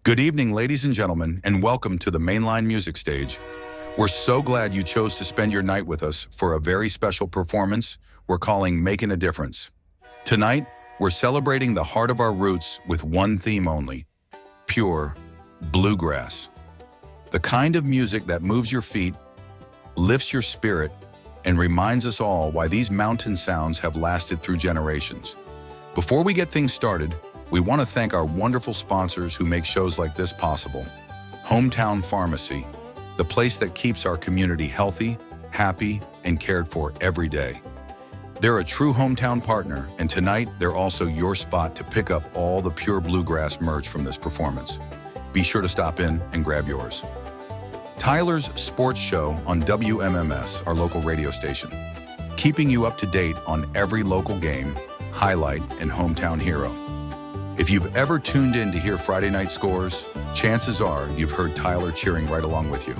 Good evening, ladies and gentlemen, and welcome to the Mainline Music Stage. We're so glad you chose to spend your night with us for a very special performance we're calling Making a Difference. Tonight, we're celebrating the heart of our roots with one theme only: pure bluegrass. The kind of music that moves your feet, lifts your spirit, and reminds us all why these mountain sounds have lasted through generations. Before we get things started, we want to thank our wonderful sponsors who make shows like this possible. Hometown Pharmacy, the place that keeps our community healthy, happy, and cared for every day. They're a true hometown partner, and tonight they're also your spot to pick up all the pure bluegrass merch from this performance. Be sure to stop in and grab yours. Tyler's Sports Show on WMMS, our local radio station, keeping you up to date on every local game, highlight, and hometown hero. If you've ever tuned in to hear Friday Night Scores, chances are you've heard Tyler cheering right along with you.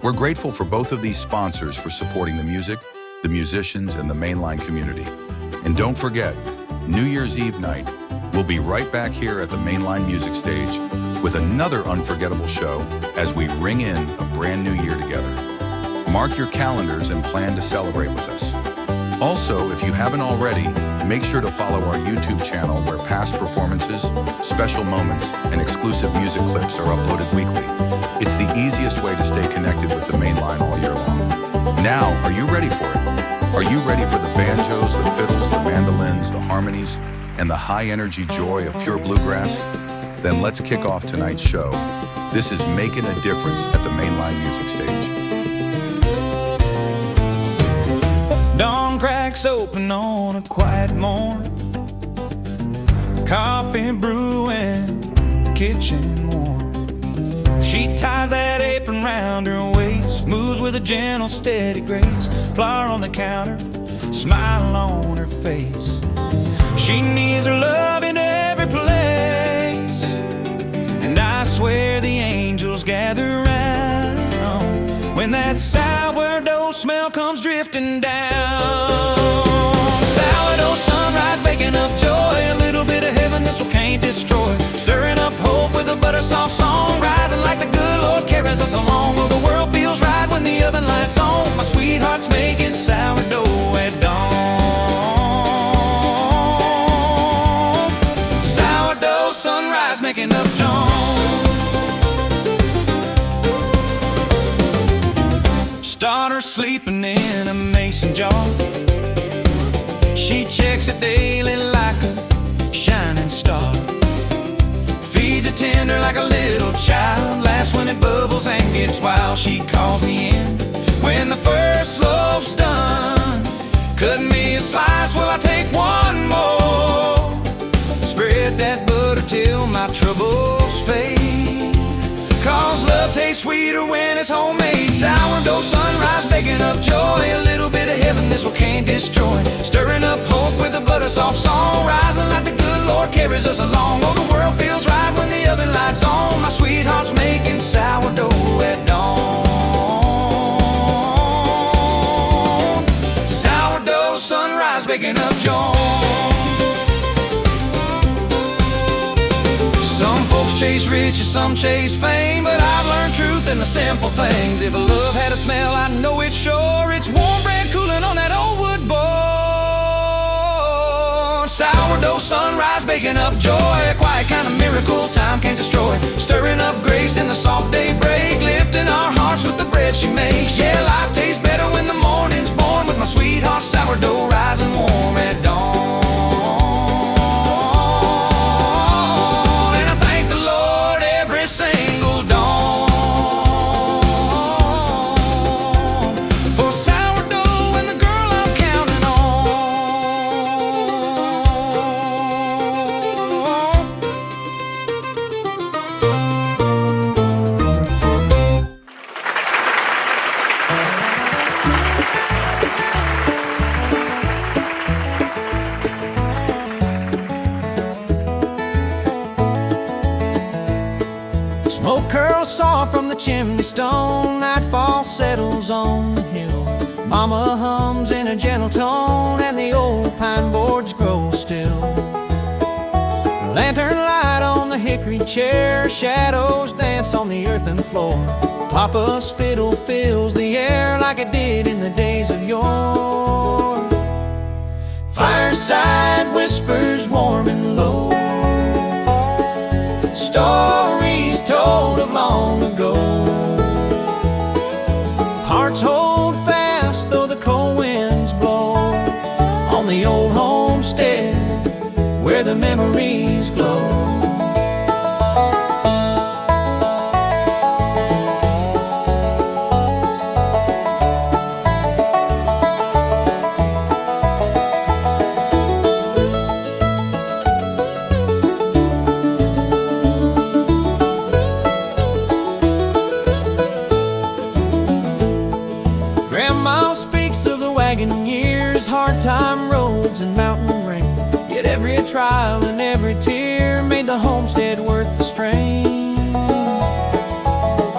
We're grateful for both of these sponsors for supporting the music, the musicians, and the Mainline community. And don't forget, New Year's Eve night, we'll be right back here at the Mainline Music Stage with another unforgettable show as we ring in a brand new year together. Mark your calendars and plan to celebrate with us. Also, if you haven't already, make sure to follow our YouTube channel where past performances, special moments, and exclusive music clips are uploaded weekly. It's the easiest way to stay connected with the Mainline all year long. Now, are you ready for it? Are you ready for the banjos, the fiddles, the mandolins, the harmonies, and the high-energy joy of pure bluegrass? Then let's kick off tonight's show. This is Making a Difference at the Mainline Music Stage. Dawn cracks open on a quiet morning, coffee brewing, kitchen warm. She ties that apron round her waist, moves with a gentle, steady grace. Flower on the counter, smile on her face. She needs her love in every place, and I swear the angels gather round when that sourdough smell comes drifting down. Sourdough sunrise baking up joy, a little bit of heaven this one can't destroy. Stirring up hope with a butter soft song, rising like the good Lord carries us along. Oh, the world feels right when the oven lights on. My sweetheart's making sourdough at dawn. Sourdough sunrise making up John. Start her sleeping in a mason jar. She checks it daily like a shining star. Feeds it tender like a little child. Laughs when it bubbles and gets wild. She calls me in when the first loaf's done. Cut me a slice, well I take one more. Spread that butter till my troubles fade. Cause love tastes sweeter when it's homemade. Sourdough sunrise baking up joy, a little bit of heaven this one can't destroy. Stirring up hope with a butter soft song, rising like the good Lord carries us along. Oh, the world feels right when the oven lights on. My sweetheart's making sourdough at dawn. Sourdough sunrise baking up joy. Chase riches, some chase fame, but I've learned truth in the simple things. If a love had a smell, I know it's sure. It's warm bread cooling on that old wood board. Sourdough sunrise baking up joy, a quiet kind of miracle time can't destroy. Stirring up grace in the soft daybreak, lifting our hearts with the bread she makes. Yeah, life tastes better when the morning's born, with my sweetheart sourdough rising warm at dawn. Smoke curls soft from the chimney stone. Nightfall settles on the hill. Mama hums in a gentle tone, and the old pine boards grow still. Lantern light on the a hickory chair, shadows dance on the earthen floor. Papa's fiddle fills the air like it did in the days of yore. Fireside whispers warm and low, stories told of long ago. Hearts hold fast though the cold winds blow, on the old homestead where the memories glow. Grandma speaks of the wagon years, hard time roads and mountain rain. Yet every trial and every tear made the homestead worth the strain.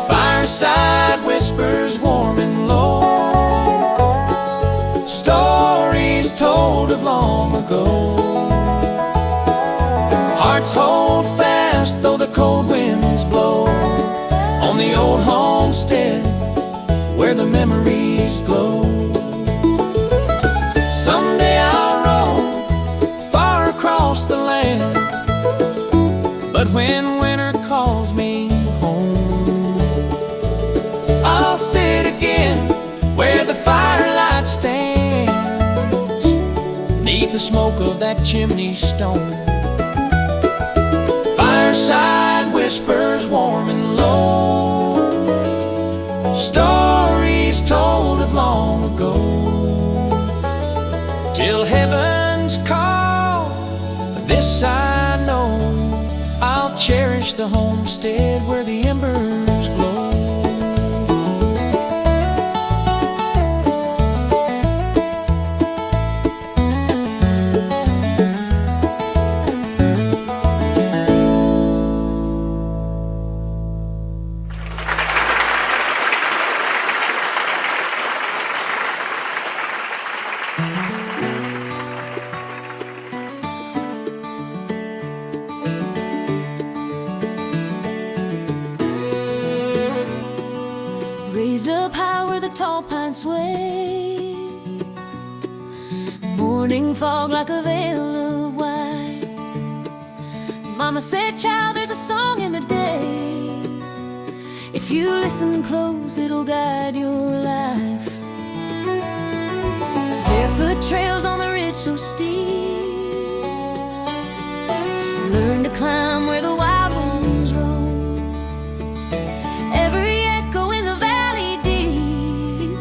Fireside whispers warm and low, stories told of long ago. Hearts hold fast though the cold winds blow, on the old homestead where the memories glow. Someday I'll roam far across the land, but when winter calls me home, I'll sit again where the firelight stands, 'neath the smoke of that chimney stone. Fireside whispers warm and low, stories told of long ago. Till heaven's call, this I know, I'll cherish the homestead where the embers glow. Raised up high where the tall pines sway, morning fog like a veil of white. Mama said, child, there's a song in the day. If you listen close, it'll guide your life. Barefoot trails on the ridge so steep, learn to climb where the wild winds roam. Every echo in the valley deep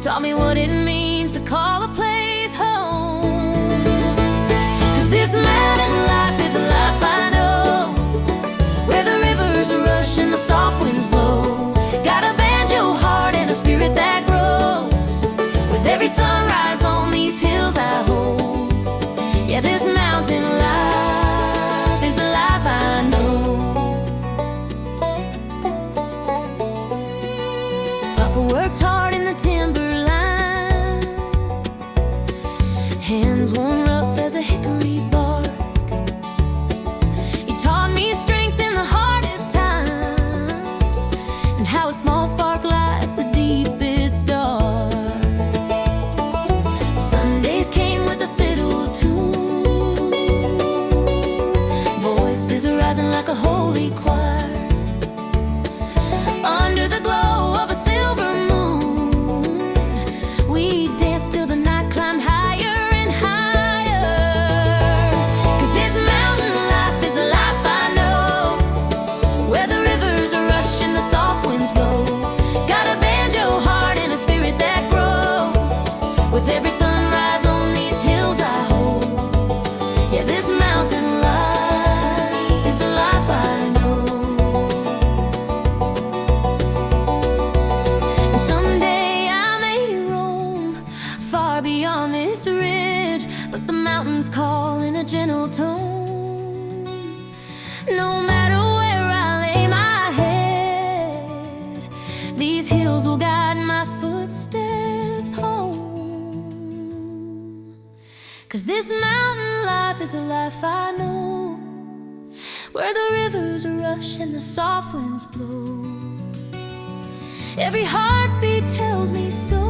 taught me what it means to call a place home. 'Cause this mountain life is the life I know, where the rivers rush and the soft winds blow. Got a banjo heart and a spirit that grows with every sunrise on these hills I hold. Yeah, this mountain life is the life I know. Papa worked hard in the timberline, hands worn rough as a hickory bark. He taught me strength in the hardest times, and how a small spark lights the deepest dark. Sundays came with a fiddle tune, voices rising like a holy choir. Under the glow of a silver moon, we danced till the night climbed higher and higher. 'Cause this mountain life is the life I know, where the rivers rush and the soft winds blow. Got a banjo heart and a spirit that grows with every sunrise on these hills I hold. Yeah, this mountain life is the life I know. And someday I may roam far beyond this ridge, but the mountains call in a gentle tone. No matter where I lay my head, these hills will guide my footsteps home. 'Cause this mountain life is a life I know, where the rivers rush and the soft winds blow. Every heartbeat tells me so,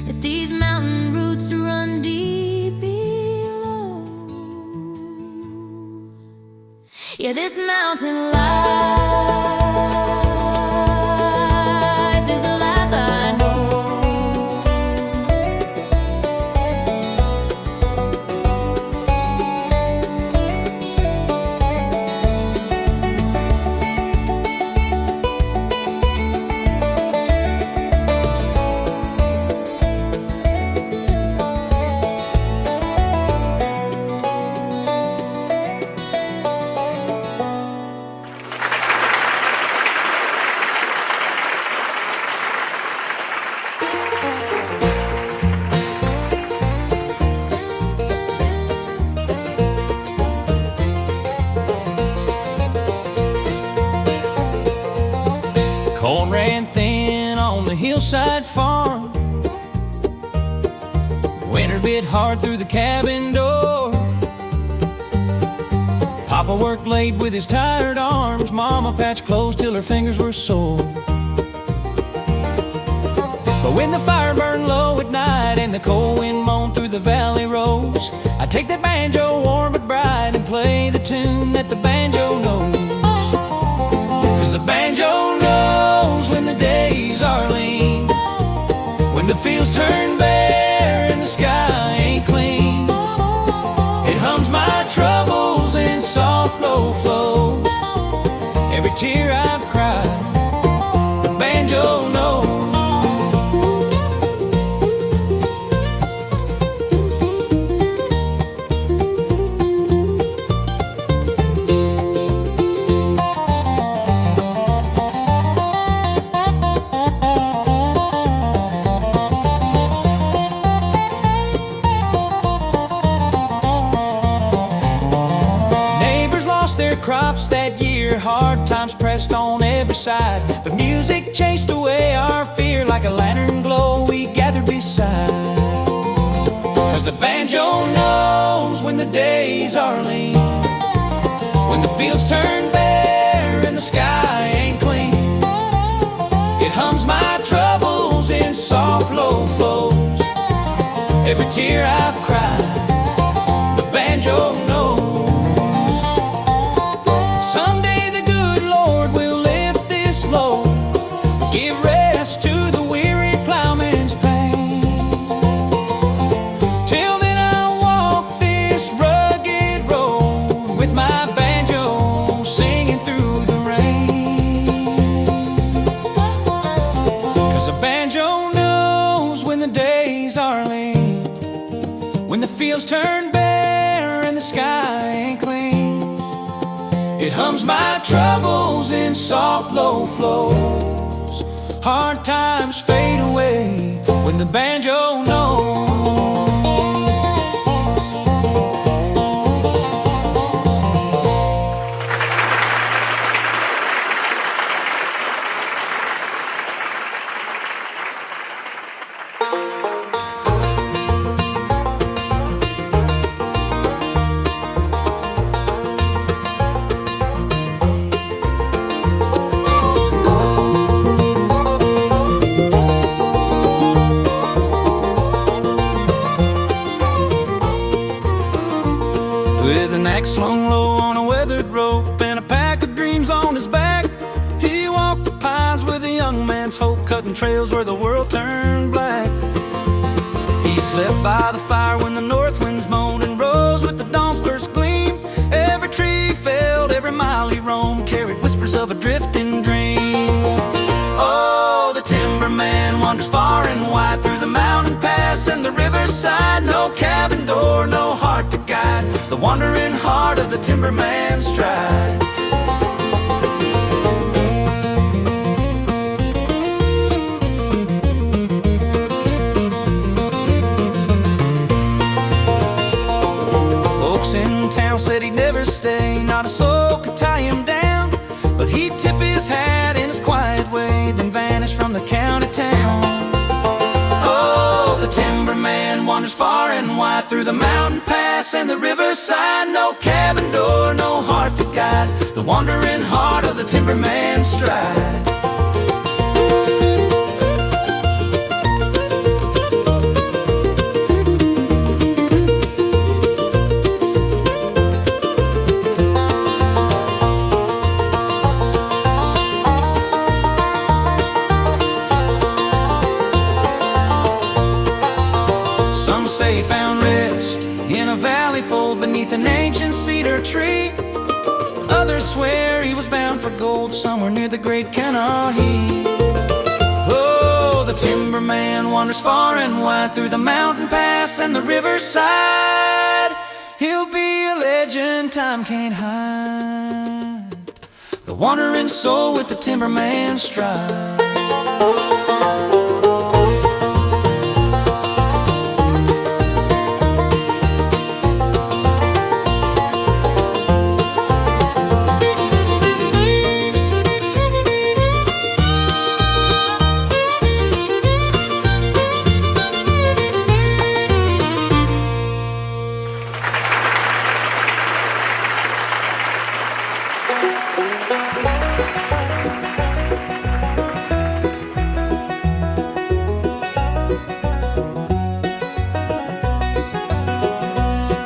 that these mountain roots run deep below. Yeah, this mountain life is the life I know. Corn ran thin on the hillside farm. Winter bit hard through the cabin door. Papa worked late with his tired arms. Mama patched clothes till her fingers were sore. But when the fire burned low at night and the cold wind moaned through the valley roads, I'd take that banjo warm but bright and play the tune that the banjo knows. 'Cause the banjo knows when the days are lean, when the fields turn bare and the sky ain't clean. It hums my troubles in soft low flows. Every tear I've cried, the banjo knows. Their crops that year, hard times pressed on every side, but music chased away our fear like a lantern glow we gathered beside. 'Cause the banjo knows when the days are lean, when the fields turn bare and the sky ain't clean. It hums my troubles in soft low flows. Every tear I've cried, the banjo knows. Someday the good Lord will lift this load, give rest to the weary plowman's pain. Till then I'll walk this rugged road with my banjo singing through the rain. 'Cause the banjo knows when the days are lean, when the fields turn bare and the sky ain't clean. It hums my troubles in soft low flows. Hard times fade away when the banjo knows. With an axe slung low on a weathered rope and a pack of dreams on his back, he walked the pines with a young man's hope, cutting trails where the world turned black. He slept by the fire when the north winds moaned and rose with the dawn's first gleam. Every tree felled, every mile he roamed, carried whispers of a drifting dream. Oh, the timberman wanders far and wide through the mountain pass and the riverside. No cabin door, no heart to guide the wandering heart of the timberman's stride. Folks in town said he'd never stay, not a soul could tie him down, but he'd tip his hat in his quiet way, then vanish from the county town. Oh, the timberman wanders far and wide through the mountain pass and the riverside. No cabin door, no ride, the wandering heart of the timberman's stride. Some say he found rest in a valley fold beneath an ancient cedar tree. Others swear he was bound for gold somewhere near the great Kanahi. Oh, the timberman wanders far and wide through the mountain pass and the riverside. He'll be a legend time can't hide, the wandering soul with the timberman's stride.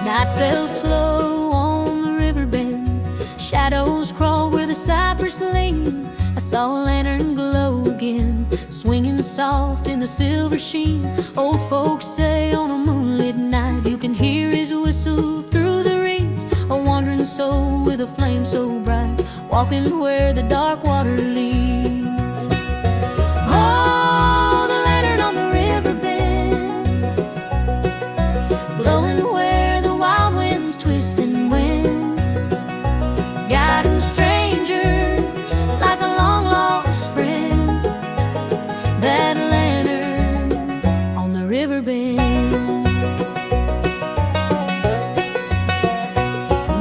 Night fell slow on the river bend. Shadows crawled where the cypress leaned. I saw a lantern glow again, swinging soft in the silver sheen. Old folks say on a moonlit night you can hear his whistle through the reeds. A wandering soul with a flame so bright, walking where the dark water leads. Oh, the lantern on the river bend, glowing where the wild winds twist and wind, guiding strangers like a long lost friend. That lantern on the river bend.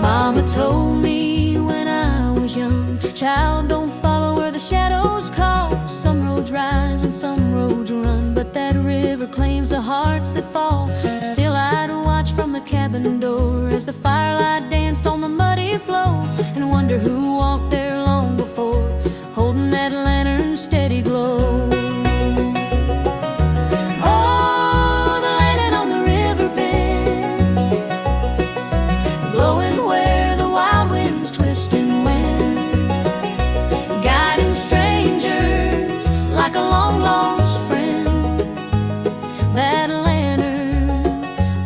Mama told me when I was young, child, don't follow where the shadows call. Some roads rise and some roads run, but that river claims the hearts that fall. Still I'd watch from the cabin door as the firelight danced on the muddy flow, and wonder who walked there long before, holding that lantern's steady glow. Oh, the lantern on the river bend, glowing where the wild winds twist and wind, guiding strangers like a long lost friend. That lantern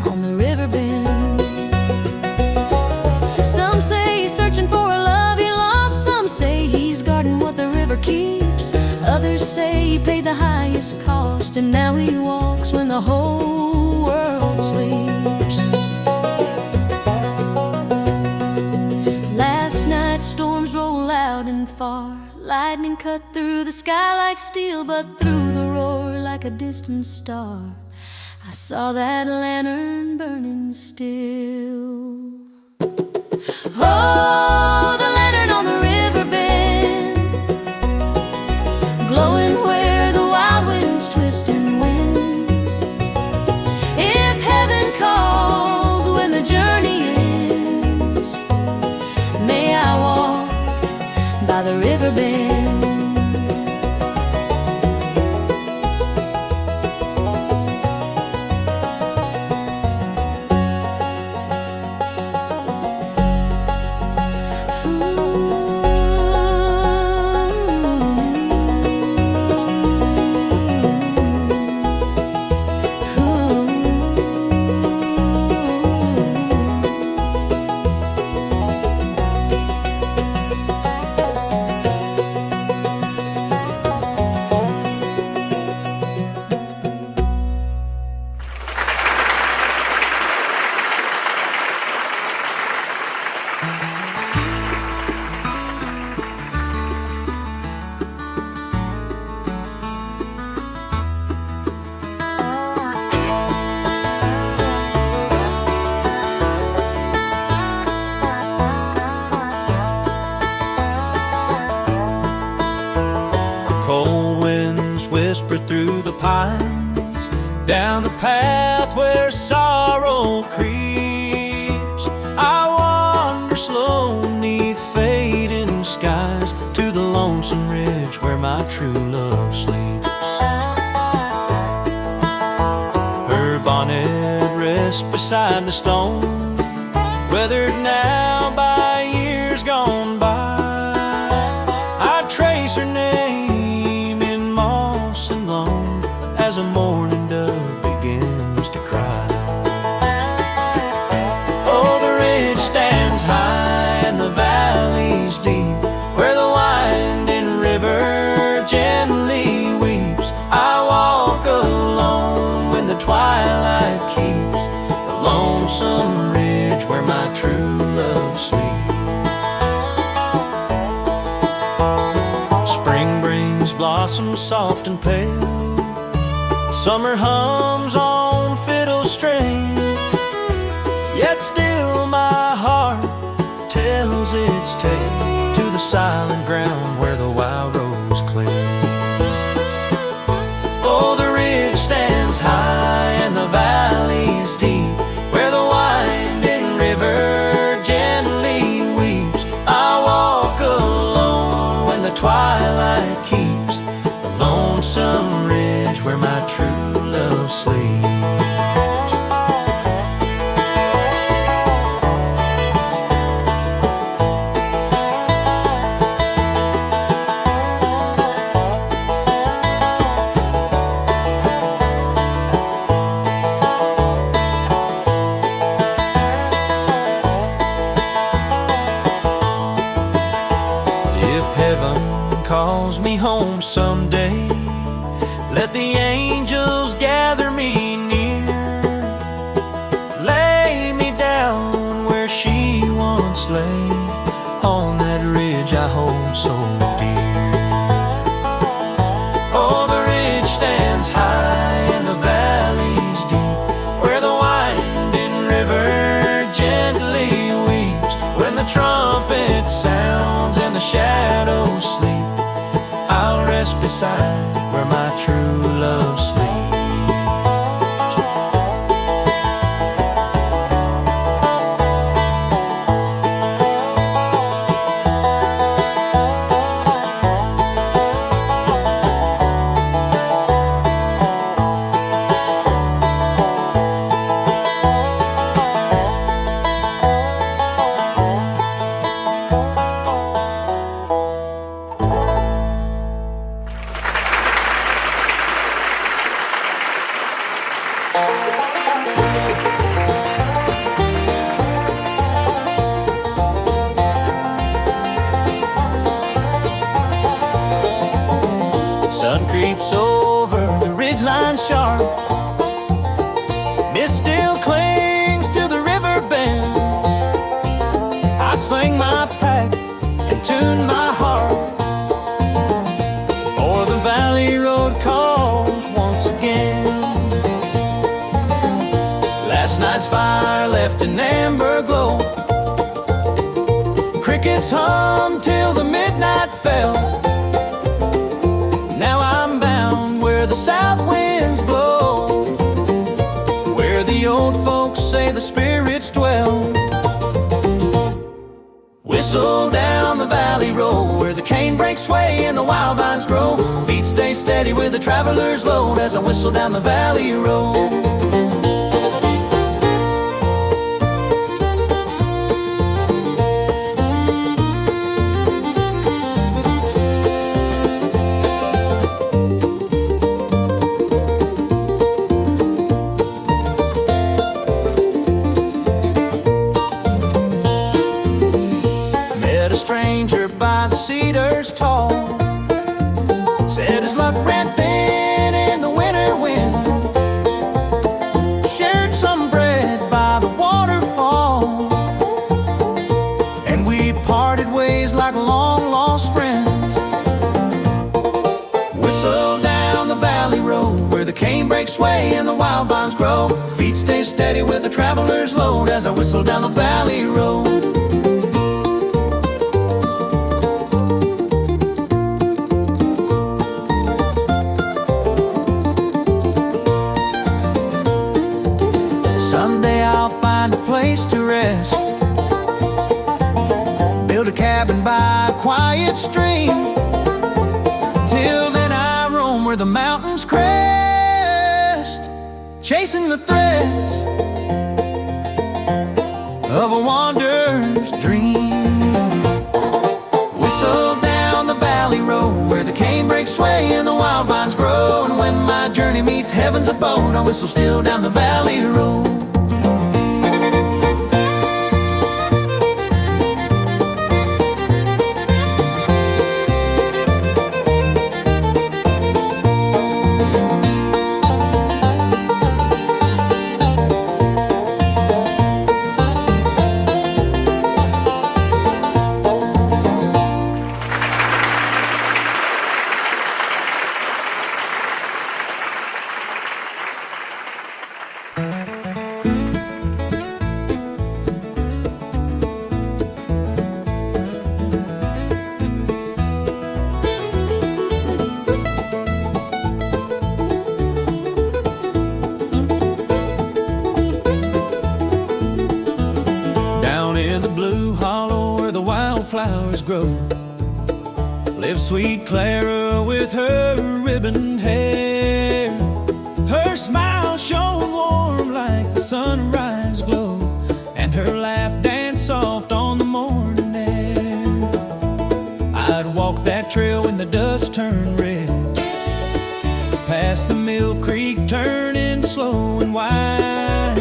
on the river bend. Some say he's searching for a love he lost. Some say he's guarding what the river keeps. Others say he paid the highest cost, and now he walks when the whole world sleeps. Last night storms roll loud and far, lightning cut through the sky like steel, but through the roar like a distant star, I saw that lantern burning still. Oh, the lantern on the river bend, glowing where the wild winds twist and wind. If heaven calls when the journey ends, may I walk by the river bend. Cold winds whisper through the pines, down the path where sorrow creeps. I wander slow 'neath faith my true love sleeps. Her bonnet rests beside the stone, weathered now by years gone by. I trace her name in moss and loam as a mourning dove begins to cry. Oh, the ridge stands high and the valley's deep, where the winding river gently weeps. I walk alone when the twilight keeps the lonesome ridge where my true love sleeps. Spring brings blossoms soft and pale, summer hums on fiddle strings, yet still my heart tells its tale to the silent ground where the wild rose clings. Oh, the ridge stands high and the valley's deep, where the winding river gently weeps. I walk alone when the twilight keeps the lonesome ridge where my true love sleeps. Calls me home someday, let the angels gather me near, lay me down where she once lay, on that ridge I hold so dear. Oh, the ridge stands high and the valley's deep, where the winding river gently weeps. When the trumpet sounds and the shadows sleep, I'll rest beside where my true love sleeps. Sun creeps over the ridgeline sharp, mist still clings to the river bend. I sling my pack and tune my harp, for the valley road calls once again. Last night's fire left an amber glow, crickets hummed till the midnight fell. Now I'm bound where the south winds blow, where the old folks say the spirits dwell. Whistle down the valley road, where the cane breaks sway and the wild vines grow. Feet stay steady with the traveler's load as I whistle down the valley road. By the cedars tall, said his luck ran thin in the winter wind. Shared some bread by the waterfall, and we parted ways like long lost friends. Whistle down the valley road, where the cane breaks sway and the wild vines grow. Feet stay steady with the traveler's load as I whistle down the valley road. Someday I'll find a place to rest, build a cabin by a quiet stream, Till then I roam where the mountains crest, chasing the threads of a wanderer's dream. Whistle down the valley road where the cane breaks sway and the wild vines grow. And when my journey meets heaven's abode, I whistle still down the valley road. Flowers grow, lives sweet Clara with her ribboned hair. Her smile shone warm like the sunrise glow, and her laugh danced soft on the morning air. I'd walk that trail when the dust turned red, past the Mill Creek turning slow and wide.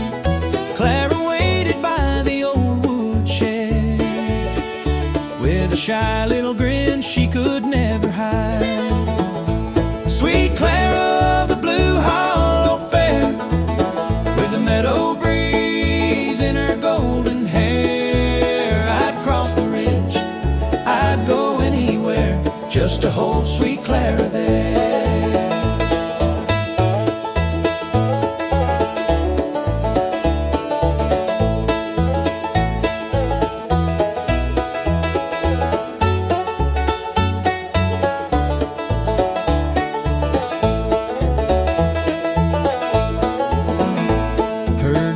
Clara waited by the old woodshed with a shy little grin she could never hide. Sweet Clara of the Blue Hollow Fair, with the meadow breeze in her golden hair. I'd cross the ridge, I'd go anywhere, just to hold sweet Clara there.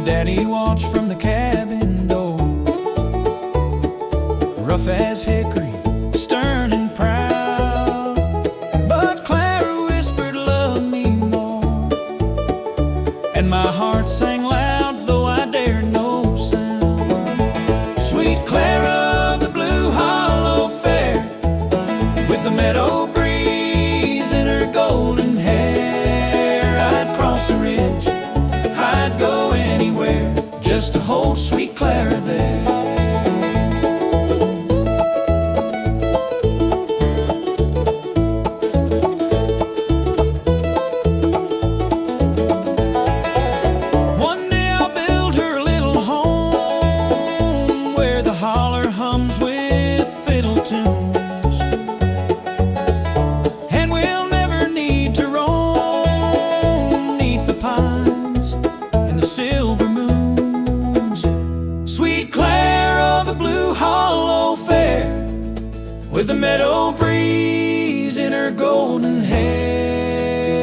Daddy watched from the cabin door, rough as hickory, stern and proud. But Clara whispered, "Love me more," and my heart sang loud, though I dared no sound. Sweet Clara of the Blue Hollow Fair, with the meadow breeze in her golden hair. I'd cross the ridge, I'd go anywhere, just to hold sweet Clara there. One day I'll build her a little home where the holler hums with fiddle tunes, and we'll never need to roam 'neath the pines and the silver moons. Sweet Clara of the Blue Hollow Fair, with the meadow breeze in her golden hair.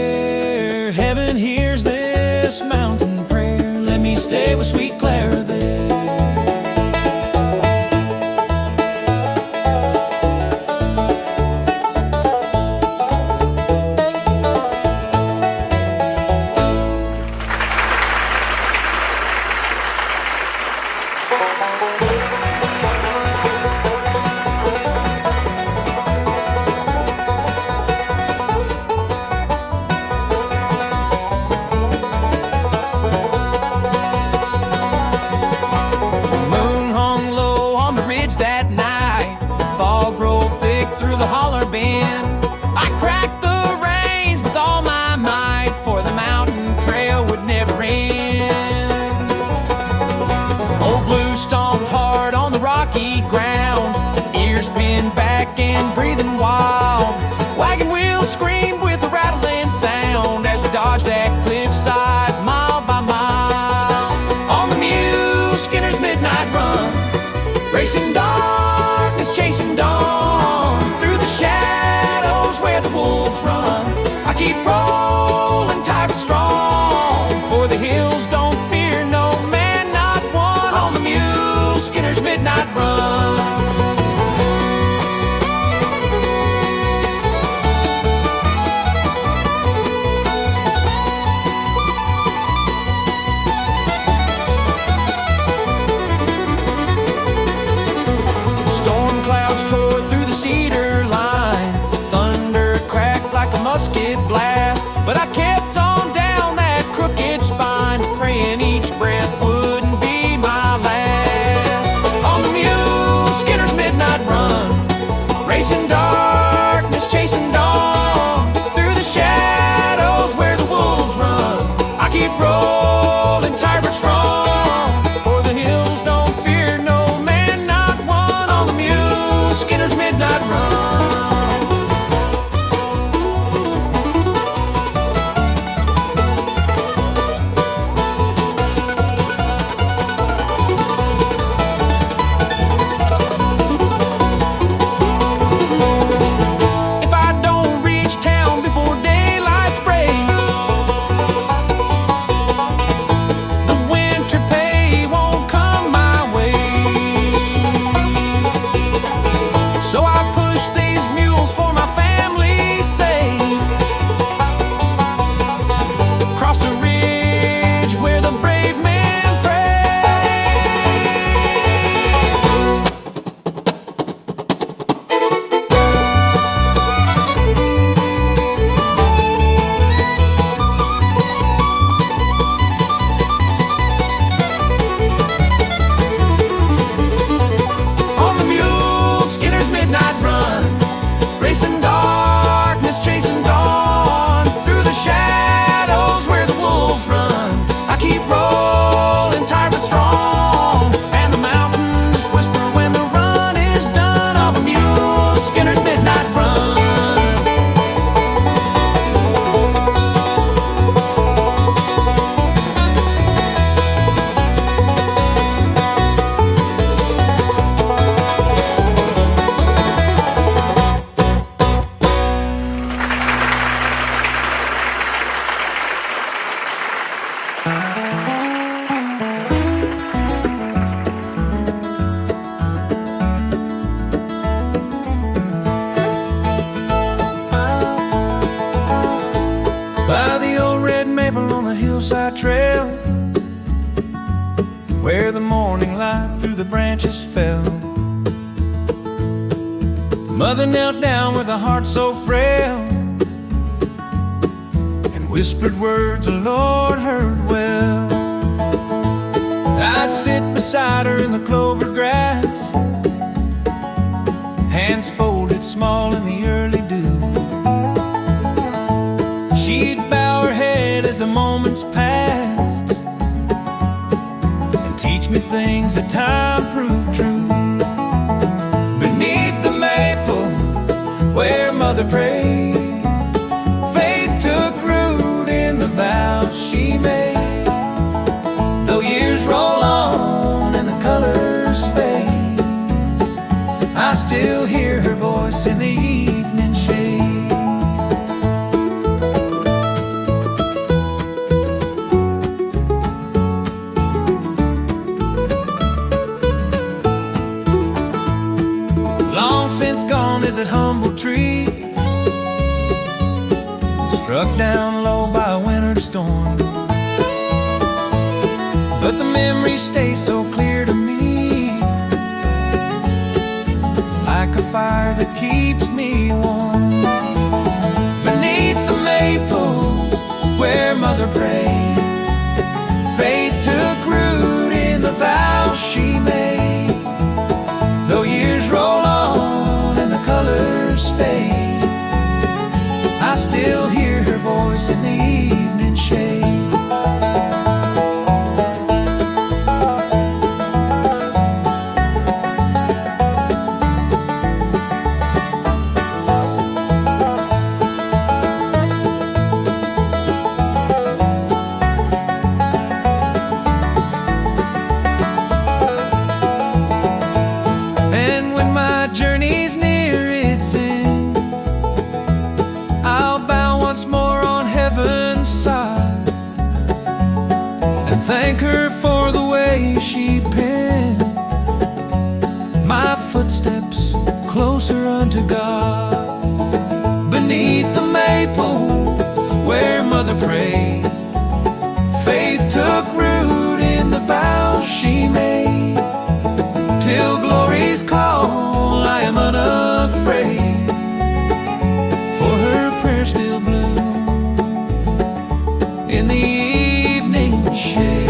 Heaven hears this mountain prayer, let me stay with sweet Clara there. Moon hung low on the ridge that night, fog rolled thick through the holler bend. I cracked the reins with all my might, for the mountain trail would never end. Old Blue stomped hard on the rocky ground, ears pinned back and breathing wild. Wagon wheels screamed with a rattling sound as we dodged that cliffside mile by mile. On the mule, Skinner's midnight run, racing darkness, chasing dawn, through the shadows where the wolves run. I keep rolling tight but strong, for the hills don't fear no man, not one. On the mule, Skinner's midnight run. Racing darkness, chasing dawn, through the shadows where the wolves run. I keep rolling, tired but strong, for the hills don't fear no man, not one. On the mule, Skinner's midnight run. If I don't reach town before daylight's break, the winter pay won't come my way. So I push these mules for my family's sake, across the ridge where the brave man prayed. On the mule, Skinner's midnight run, racing darkness, chasing dawn, through the shadows where the wolves run. I keep rolling, tired but strong, and the mountains whisper when the run is done. On the mule, Skinner's midnight run. By the old red maple on the hillside trail, where the morning light through the branches fell, Mother knelt down with a heart so frail, and whispered words the Lord heard well. I'd sit beside her in the clover grass, hands folded small in the early dew. She'd bow her head as the moments passed, and teach me things that time proved true. Beneath the maple where Mother prayed, faith took root in the vows she made. Though years roll on and the colors fade, I still hear her voice in the evening shade. Long since gone is that humble tree, struck down low by a winter storm, but the memories stay so clear to me, like a fire that keeps me warm. Beneath the maple where Mother prayed, faith took root in the vows she made. Though years roll on and the colors fade, I still hear her voice in the evening shade. And when my journey's near its end, I'll bow once more on heaven's side, and thank her for the way she penned my footsteps closer unto God. Beneath the maple where Mother prayed, faith took root in the vows she made. Till glory's call, I am unafraid, for her prayer still blooms in the evening shade.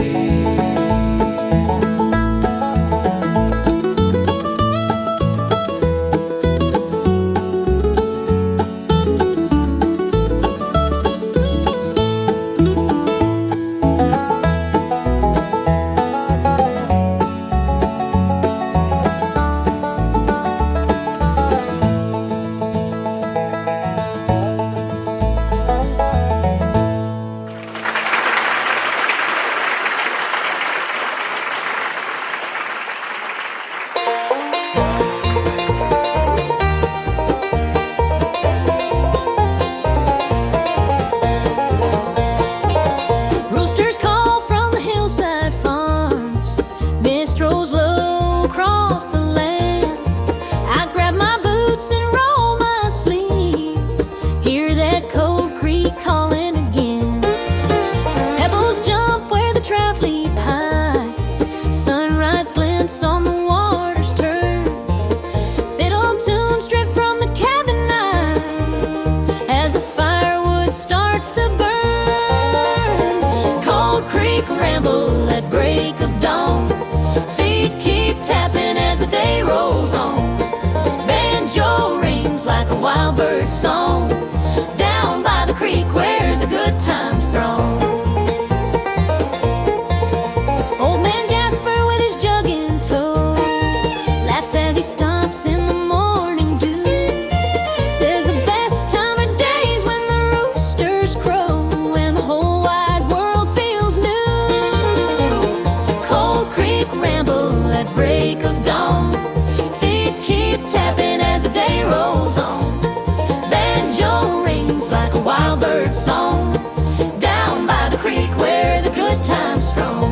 wild bird song down by the creek where the good times throng. Old man Jasper with his jug in tow laughs as he stops in the morning dew. Says the best time of day is when the roosters crow, when the whole wide world feels new. Cold Creek ramble at break of dawn, feet keep tapping as the day rolls on. Banjo rings like a wild bird song down by the creek where the good times from.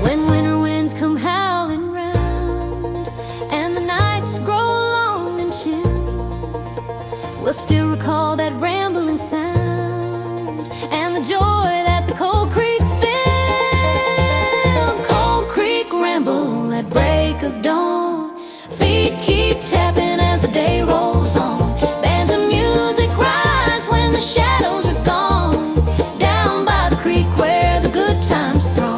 When winter winds come howling round and the nights grow long and chill, we'll still recall that rambling sound and the joy that the Cold Creek filled. Cold Creek ramble at break of dawn, feet keep tapping as the day rolls on. Bands of music rise when the shadows are gone down by the creek where the good times throng.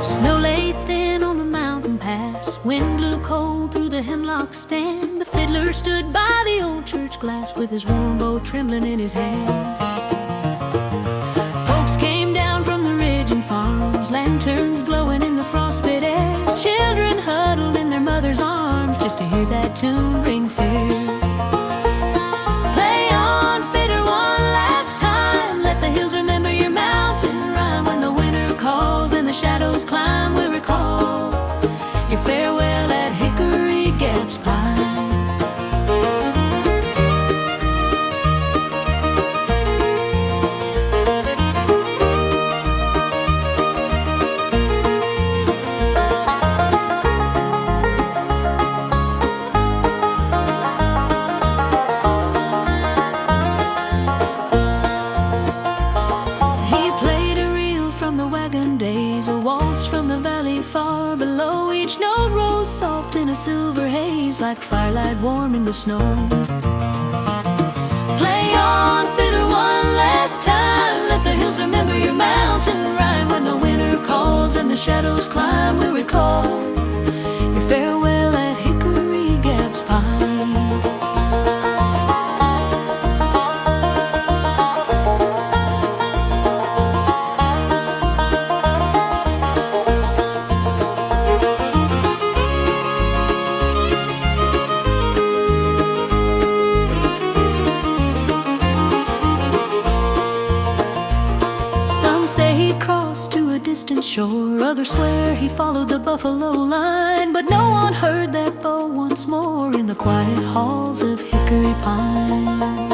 Snow lay thin on the mountain pass, wind blew cold through the hemlock stand. The fiddler stood by the old church glass with his warm bow trembling in his hand. Folks came down from the ridge and farms, lanterns glowing in the frostbit air. Children huddled in their mother's arms just to hear that tune ring fair. Play on, fiddler, one last time, let the hills remember your mountain rhyme. When the winter calls and the shadows climb, we recall your farewell at Hickory Gap's Pine. He played a reel from the wagon days, a waltz from the valley far below. Each note rose soft in a silver haze, like firelight warm in the snow. Play on, fiddler, one last time, let the hills remember your mountain rhyme. When the winter calls and the shadows climb, we recall your farewell at Hickory Gap's Pine. Some say he crossed to a distant shore, others swear he followed the buffalo line. But no one heard that bow once more in the quiet halls of Hickory Pine.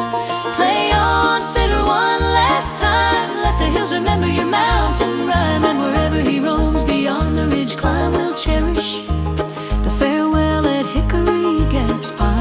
Play on, fiddler, one last time, let the hills remember your mountain rhyme. And wherever he roams beyond the ridge climb, we'll cherish the farewell at Hickory Gap's Pine.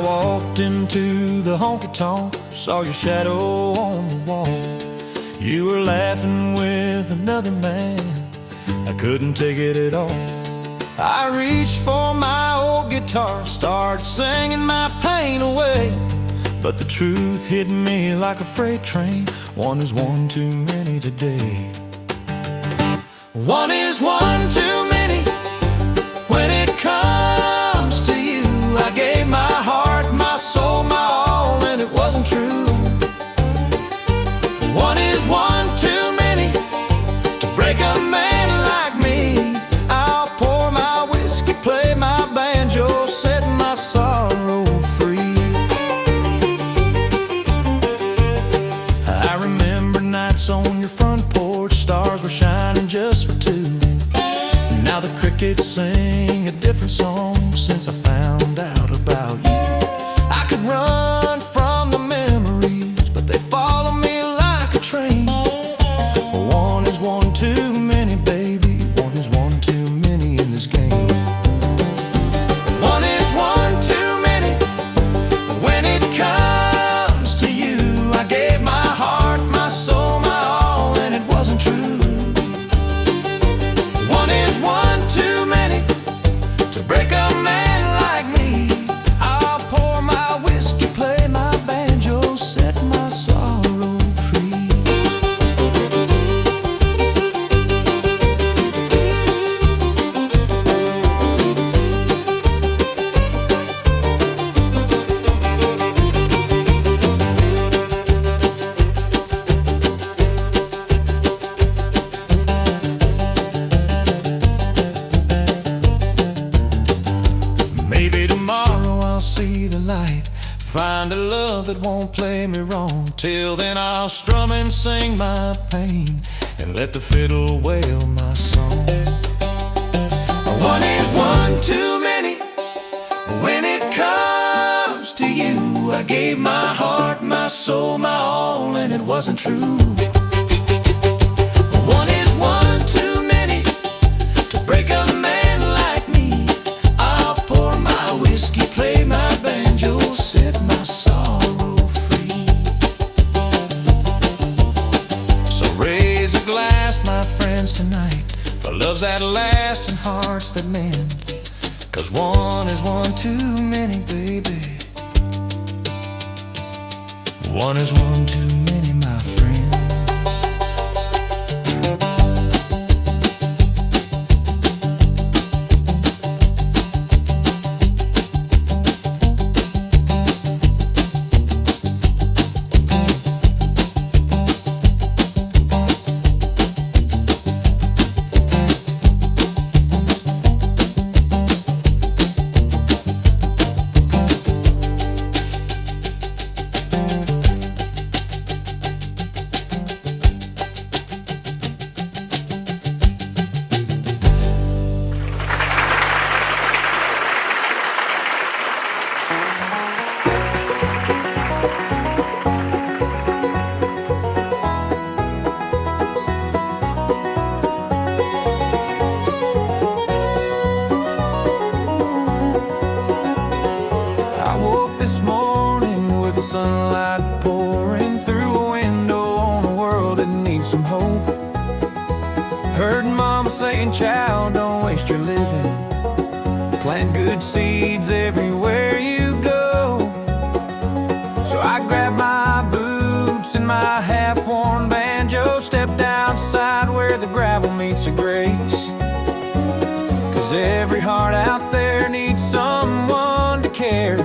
walked into the honky-tonk, saw your shadow on the wall. You were laughing with another man, I couldn't take it at all. I reached for my old guitar, started singing my pain away. But the truth hit me like a freight train, one is one too many today. One is one too many. When it comes to you, I gave my heart, my soul, my all, and it wasn't true. One is one too many to break a man like me. I'll pour my whiskey, play my banjo, set my sorrow free. I remember nights on your front porch, stars were shining just for two. Now the crickets sing a different song since I found out about you. I could run from the memories, but they follow me like a train. One is one too many, baby. One is one too many in this game. One is one too many. When it comes to you, I gave my heart, my soul, my all, and it wasn't true. One is one too many to break a man like me. I'll pour my whiskey, play my banjo, set my sorrow free. Maybe tomorrow I'll see the light, find a love that won't play me wrong. Till then I'll strum and sing my pain, and let the fiddle wail my song. One is one too many. When it comes to you, I gave my heart, my soul, my all, and it wasn't true. One is one too many to break a man like me. I'll pour my whiskey, play my banjo, set my sorrow free. So raise a glass, my friends, tonight, for loves that last and hearts that mend. 'Cause one is one too many, baby. One is one too many, my friend. I woke this morning with the sunlight pouring through a window on a world that needs some hope. Heard mama saying, child, don't waste your living. Plant good seeds everywhere you go. So I grabbed my boots and my half-worn banjo, stepped outside where the gravel meets the grace. 'Cause every heart out there needs someone to care,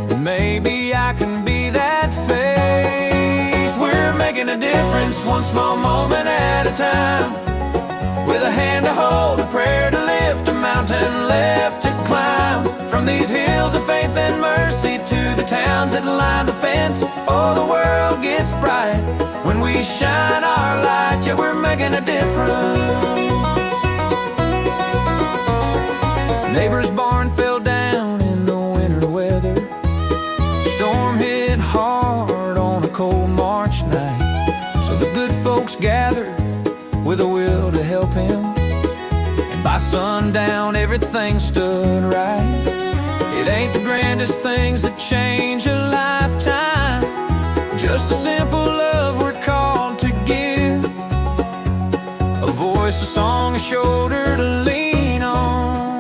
and maybe I can be that face. We're making a difference, one small moment at a time, with a hand to hold, a prayer to lift, a mountain left to climb. From these hills of faith and mercy to the towns that line the fence, oh, the world gets bright when we shine our light. Yeah, we're making a difference. Neighbor's barn fell down in the winter weather. Storm hit hard on a cold March night. So the good folks gathered with a will to help him, and by sundown everything stood right. It ain't the grandest things that change a lifetime, just a simple love we're called to give. A voice, a song, a shoulder to lean on.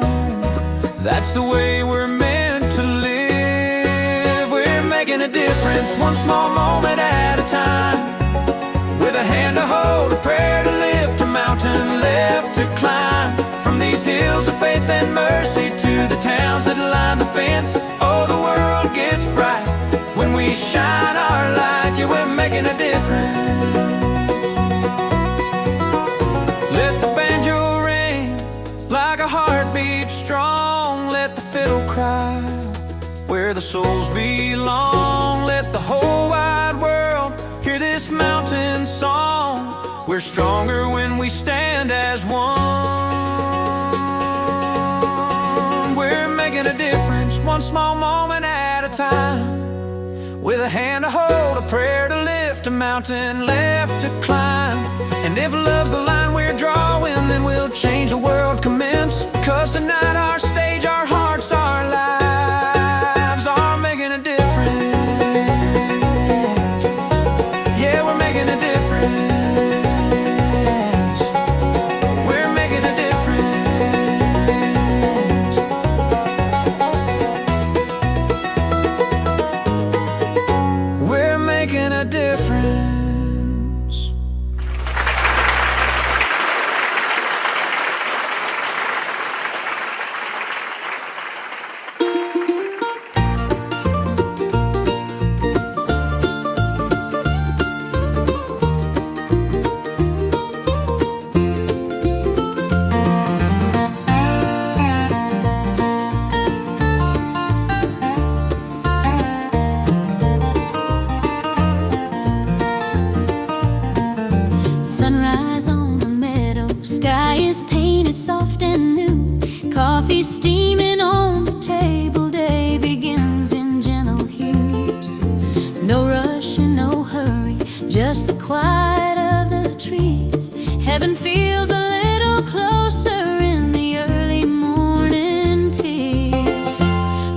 That's the way we're meant to live. We're making a difference, one small moment at a time. With a hand to hold, a prayer to lift, a mountain left to climb. From these hills of faith and mercy to the towns that line the fence. Oh, the world gets bright when we shine our light. Yeah, we're making a difference. Let the banjo ring like a heartbeat strong. Let the fiddle cry where the souls belong. Let the whole wide world hear this mountain song. We're stronger when we stand as one. We're making a difference, one small moment at a time. With a hand to hold, a prayer to lift, a mountain left to climb. And if love's the line we're drawing, then we'll change the world, commence. 'Cause tonight our stage, our hearts, our lives are making a difference. Yeah, we're making a difference. We're making a difference. We're making a difference. Sunrise on the meadow, sky is painted soft and new. Coffee steaming on the table, day begins in gentle hues. No rush and no hurry, just the quiet of the trees. Heaven feels a little closer in the early morning peace.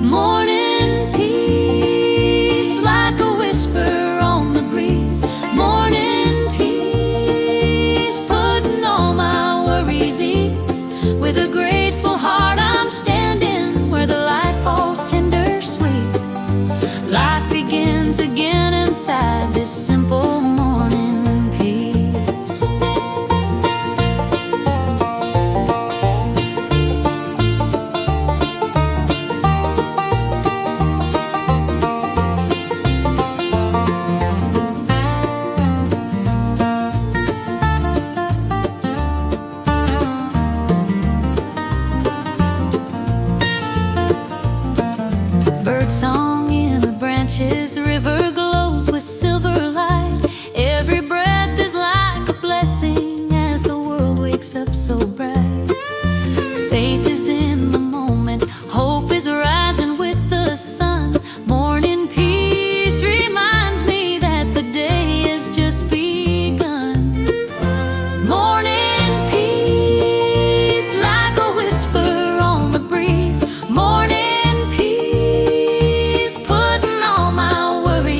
Morning peace, like a whisper on the breeze. Morning peace, putting all my worries ease. With a grateful heart I'm standing where the light falls tender sweet. Life begins again inside this simple morning peace. Birdsong in the branches, river glows with silver light. Every breath is like a blessing as the world wakes up so bright. Faith is in the moment, hope is rising with the sun. Morning peace reminds me that the day has just begun. Morning peace, like a whisper on the breeze. Morning peace, putting all my worries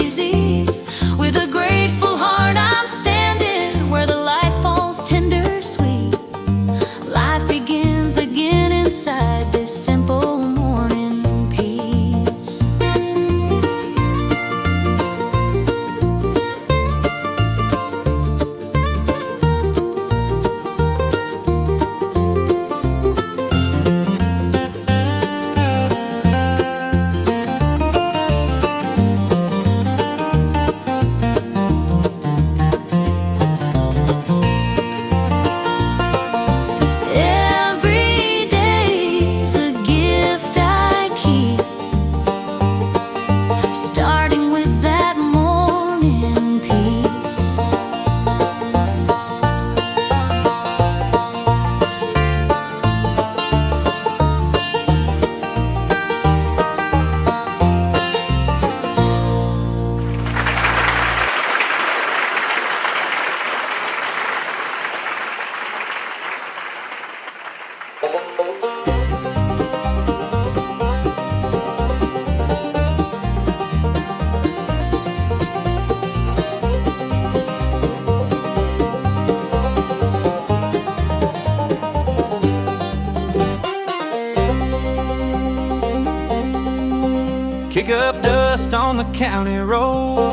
kick up dust on the county road.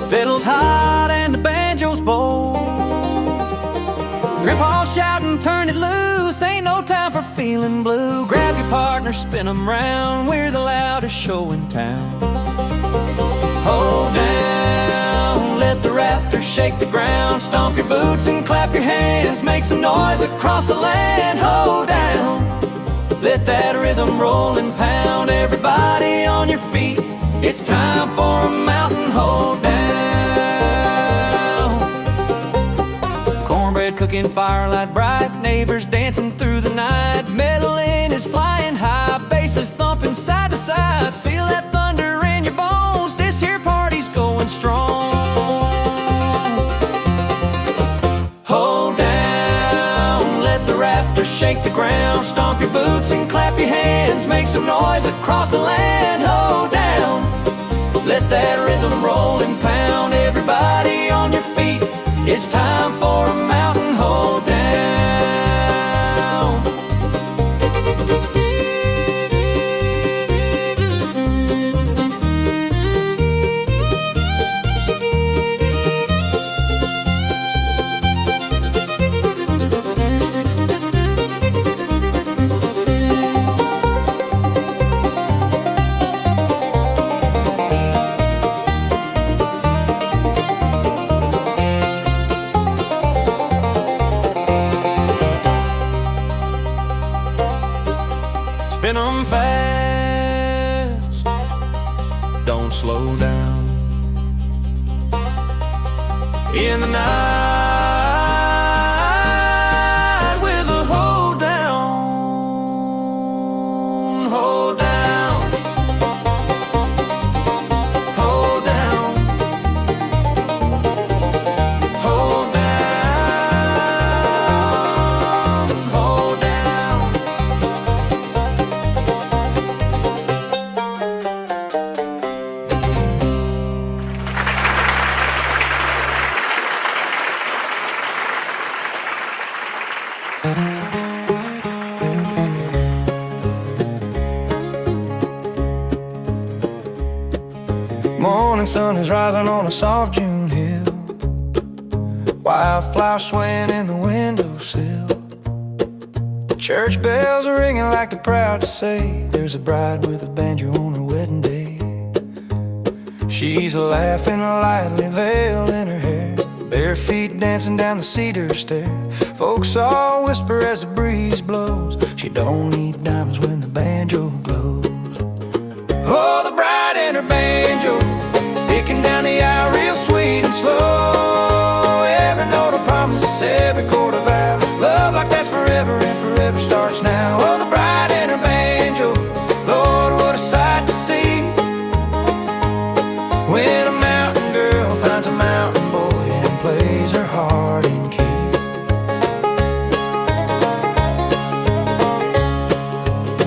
Fiddle's hot and the banjo's bold. Grandpa's shouting, turn it loose, ain't no time for feeling blue. Grab your partner, spin 'em round, we're the loudest show in town. Hold down, let the rafters shake the ground. Stomp your boots and clap your hands, make some noise across the land. Hold down, let that rhythm roll and pound. Everybody on your feet, it's time for a mountain hold down. Cornbread cooking, firelight bright, neighbors dancing through the night. Meddling is flying high, basses thumping side to side. Feel that thunder in your bones, this here party's going strong. Hold down, let the rafters shake the ground. Stomp your boots and clap your hands, make some noise across the land. Hold down, let that rhythm roll and pound. Everybody on your feet, it's time for a mountain hold down. Spin 'em fast, don't slow down. In the night with a hold down, hold down, hold down, hold down, hold down. Morning sun is rising on a soft June hill. Wildflowers swaying in the windowsill. Church bells are ringing like they're proud to say there's a bride with a banjo on her wedding day. She's laughing, a lightly veil in her hair, bare feet dancing down the cedar stair. Folks all whisper as the breeze blows, she don't need diamonds when the banjo glows. Oh, the bride and her banjo, picking down the aisle real sweet and slow. Every note of promise, every chord of vow. Love like that's forever and forever starts now. Oh, the bride and her banjo, Lord, what a sight to see. When a mountain girl finds a mountain boy and plays her heart in key.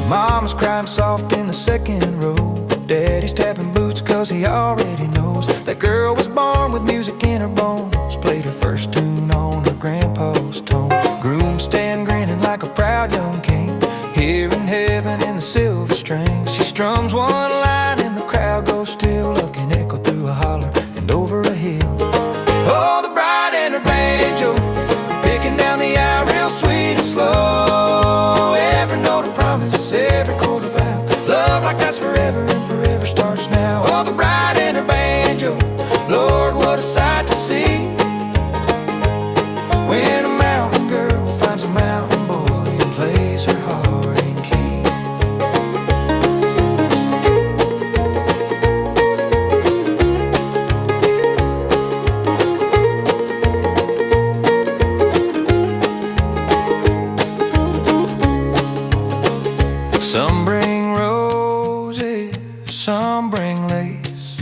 Mama's crying soft in the second row. Daddy's tapping boots cause he already knows that girl was born with music in her bones. Played her first tune on her grandpa's tone. Groom stand grinning like a proud young king, here in heaven in the silver strings. She strums one line and the crowd goes still. Love can echo through a holler and over a hill. Oh, the bride and her banjo, picking down the aisle real sweet and slow. Every note of promise, every chord of vow. Love like that's forever and forever starts now. Oh, the bride and her banjo, Lord, what a sight to see. When a mountain girl finds a mountain boy and plays her heart in key. Some bring roses, some bring lace,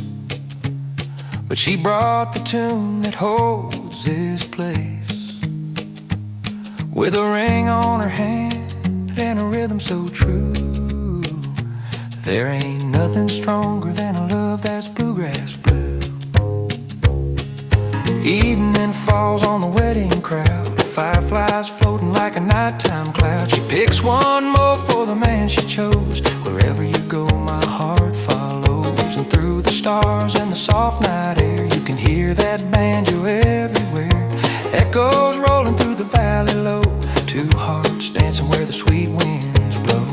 but she brought the tune that holds this place. With a ring on her hand and a rhythm so true, there ain't nothing stronger than a love that's bluegrass blue. Evening falls on the wedding crowd, fireflies floating like a nighttime cloud. She picks one more for the man she chose. Wherever you go, my heart follows. stars and the soft night air. You can hear that banjo everywhere. Echoes rolling through the valley low. Two hearts dancing where the sweet winds blow.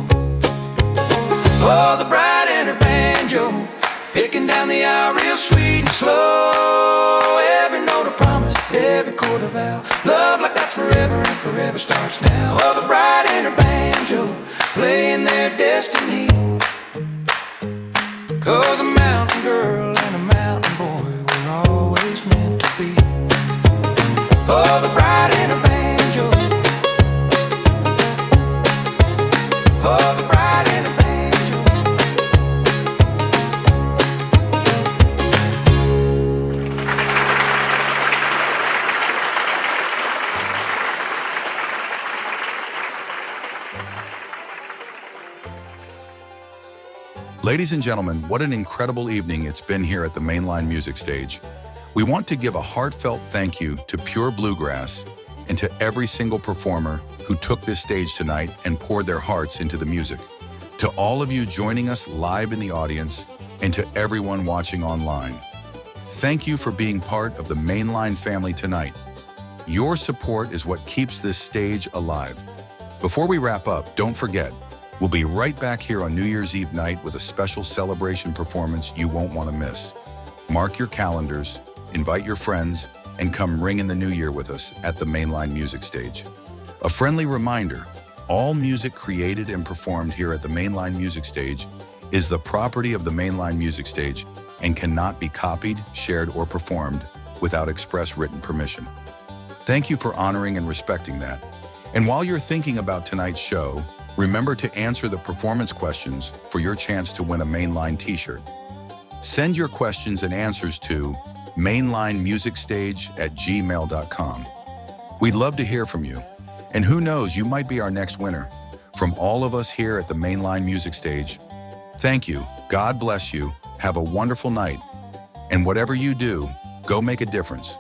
Oh, the bride and her banjo, picking down the hour real sweet and slow. Every note a promise, every chord a vow. Love like that's forever and forever starts now. Oh, the bride and her banjo, playing their destiny. 'Cause a mountain girl and a mountain boy were always meant to be. Oh, the bride and her banjo. Oh, the bride and her banjo. Ladies and gentlemen, what an incredible evening it's been here at the Mainline Music Stage. We want to give a heartfelt thank you to Pure Bluegrass and to every single performer who took this stage tonight and poured their hearts into the music. To all of you joining us live in the audience and to everyone watching online, thank you for being part of the Mainline family tonight. Your support is what keeps this stage alive. Before we wrap up, don't forget, we'll be right back here on New Year's Eve night with a special celebration performance you won't want to miss. Mark your calendars, invite your friends, and come ring in the new year with us at the Mainline Music Stage. A friendly reminder, all music created and performed here at the Mainline Music Stage is the property of the Mainline Music Stage and cannot be copied, shared, or performed without express written permission. Thank you for honoring and respecting that. And while you're thinking about tonight's show, remember to answer the performance questions for your chance to win a Mainline t-shirt. Send your questions and answers to mainlinemusicstage@gmail.com. We'd love to hear from you. And who knows, you might be our next winner. From all of us here at the Mainline Music Stage, thank you, God bless you, have a wonderful night, and whatever you do, go make a difference.